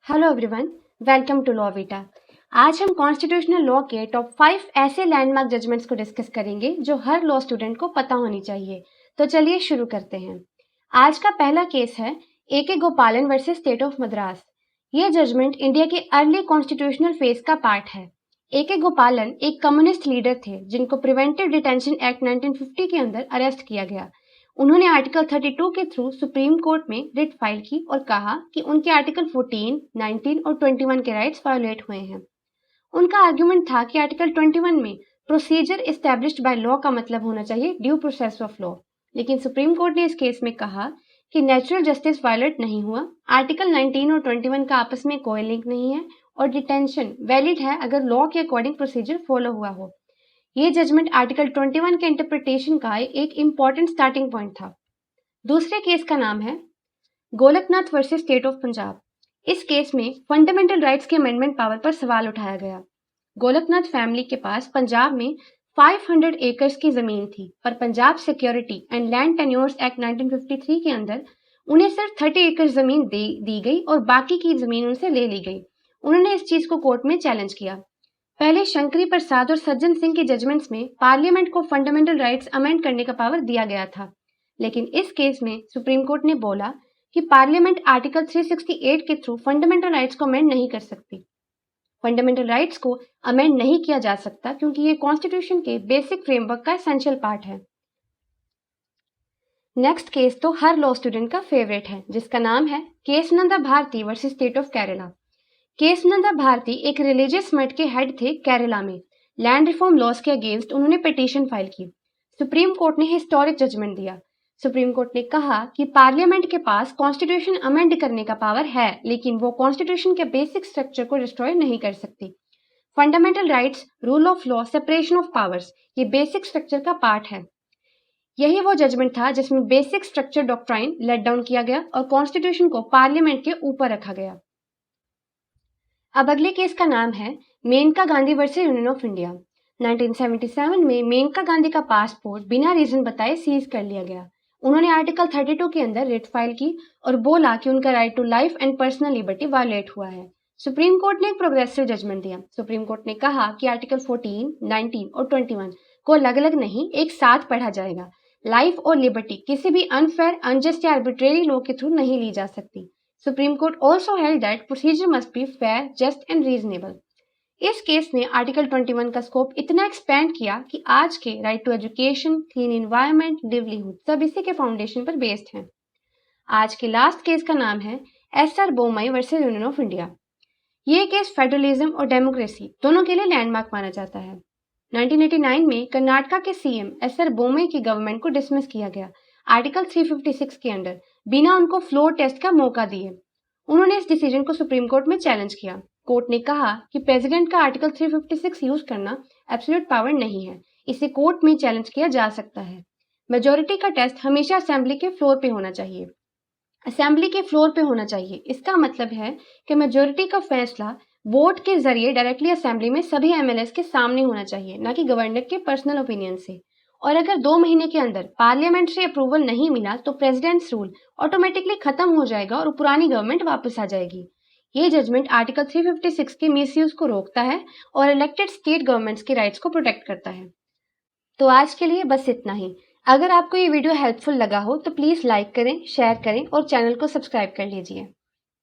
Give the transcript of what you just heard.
Hello everyone, welcome to law vita. आज हम constitutional law के टॉप 5 ऐसे लैंडमार्क जजमेंट्स को डिस्कस करेंगे जो हर लॉ स्टूडेंट को पता होनी चाहिए। तो चलिए शुरू करते हैं। आज का पहला केस है ए.के. गोपालन वर्सेस स्टेट ऑफ मद्रास। ये जजमेंट इंडिया के अर्ली कॉन्स्टिट्यूशनल फेज का पार्ट है। ए.के. गोपालन एक कम्युनिस्ट लीडर थे जिनको प्रिवेंटिव डिटेंशन एक्ट 1950 के अंदर अरेस्ट किया गया। उन्होंने आर्टिकल 32 के थ्रू सुप्रीम कोर्ट में रिट फाइल की और कहा कि उनके आर्टिकल 14, 19 और 21 के राइट्स वायोलेट हुए हैं। उनका आर्गुमेंट था कि आर्टिकल 21 में प्रोसीजर एस्टैब्लिश्ड बाय लॉ का मतलब होना चाहिए ड्यू प्रोसेस ऑफ लॉ, लेकिन सुप्रीम कोर्ट ने इस केस में कहा कि नेचुरल जस्टिस वायोलेट नहीं हुआ। आर्टिकल 19 और 21 का आपस में कोई लिंक नहीं है और डिटेंशन वैलिड है अगर लॉ के अकॉर्डिंग प्रोसीजर फॉलो हुआ हो। ये जजमेंट आर्टिकल 21 के इंटरप्रिटेशन का एक इंपॉर्टेंट स्टार्टिंग पॉइंट था। दूसरे केस का नाम है Golaknath versus state of Punjab. इस केस में फंडामेंटल राइट्स के अमेंडमेंट पावर पर सवाल उठाया गया। गोलकनाथ फैमिली के पास पंजाब में 500 एकर्स की जमीन थी, पर Punjab security and land tenures act 1953 के अंदर उन्हें सिर्फ 30 एकड़ जमीन दी गई और बाकी की जमीन उनसे ले ली गई। उन्होंने इस चीज को कोर्ट में चैलेंज किया। पहले शंकरी प्रसाद और सज्जन सिंह के जजमेंट्स में पार्लियामेंट को फंडामेंटल राइट्स अमेंड करने का पावर दिया गया था, लेकिन इस केस में सुप्रीम कोर्ट ने बोला कि पार्लियामेंट आर्टिकल 368 के थ्रू फंडामेंटल राइट्स को अमेंड नहीं कर सकती। फंडामेंटल राइट्स को अमेंड नहीं किया जा सकता क्योंकि ये कॉन्स्टिट्यूशन के बेसिक फ्रेमवर्क का एसेंशियल पार्ट है। नेक्स्ट केस तो हर लॉ स्टूडेंट का फेवरेट है, जिसका नाम है Kesavananda Bharati versus state of Kerala. Kesavananda Bharati एक रिलीजियस मठ के हेड थे केरला में। लैंड रिफॉर्म लॉज के अगेंस्ट उन्होंने पिटीशन फाइल की। सुप्रीम कोर्ट ने हिस्टोरिक जजमेंट दिया। सुप्रीम कोर्ट ने कहा कि पार्लियामेंट के पास कॉन्स्टिट्यूशन अमेंड करने का पावर है, लेकिन वो कॉन्स्टिट्यूशन के बेसिक स्ट्रक्चर को डिस्ट्रॉय नहीं कर सकती। Fundamental rights, rule of law, separation of powers ये बेसिक स्ट्रक्चर का पार्ट है। यही वो जजमेंट था जिसमें basic structure doctrine laid down किया गया और कॉन्स्टिट्यूशन को पार्लियामेंट के ऊपर रखा गया। अब अगले केस का नाम है Maneka Gandhi versus Union of India. 1977 में मेनका गांधी का पासपोर्ट बिना रीजन बताए सीज कर लिया गया। उन्होंने आर्टिकल 32 के अंदर रिट फाइल की और बोला कि उनका right to life and personal liberty violate हुआ है। सुप्रीम कोर्ट ने एक प्रोग्रेसिव जजमेंट दिया। सुप्रीम कोर्ट ने कहा कि आर्टिकल 14, 19 और 21 को अलग अलग नहीं, एक साथ पढ़ा जाएगा। लाइफ और लिबर्टी किसी भी अनफेयर, अनजस्ट या आर्बिट्रेरी लॉ के थ्रू नहीं ली जा सकती। Supreme Court also held that procedure must be fair, just and reasonable. इस केस ने आर्टिकल 21 का स्कोप इतना एक्सपेंड किया कि आज के right to education, clean environment, livelihood सब इसी के फाउंडेशन पर बेस्ड हैं। आज के लास्ट केस का नाम है SR. Bommai versus Union of India. ये केस फेडरलिज्म और डेमोक्रेसी दोनों के लिए लैंडमार्क माना जाता है। 1989 में कर्नाटका के सीएम एस.आर. बोमई की गवर्नमेंट को डिसमिस किया गया आर्टिकल 356 के अंडर, बिना उनको फ्लोर टेस्ट का मौका दिए। उन्होंने इस डिसीजन को सुप्रीम कोर्ट में चैलेंज किया। कोर्ट ने कहा कि प्रेसिडेंट का आर्टिकल 356 यूज करना एब्सोल्यूट पावर नहीं है, इसे कोर्ट में चैलेंज किया जा सकता है। मेजोरिटी का टेस्ट हमेशा असेंबली के फ्लोर पे होना चाहिए। असेंबली के फ्लोर पे होना चाहिए, इसका मतलब है कि मेजोरिटी का फैसला वोट के जरिए डायरेक्टली असेंबली में सभी एमएलएस के सामने होना चाहिए, न कि गवर्नर के पर्सनल ओपिनियन से। और अगर 2 महीने के अंदर पार्लियामेंट से अप्रूवल नहीं मिला तो प्रेसिडेंट्स रूल ऑटोमेटिकली खत्म हो जाएगा और पुरानी गवर्नमेंट वापस आ जाएगी। ये जजमेंट आर्टिकल 356 के मिसयूज को रोकता है और इलेक्टेड स्टेट गवर्नमेंट्स के राइट्स को प्रोटेक्ट करता है। तो आज के लिए बस इतना ही। अगर आपको ये वीडियो हेल्पफुल लगा हो तो प्लीज लाइक करें, शेयर करें और चैनल को सब्सक्राइब कर लीजिए।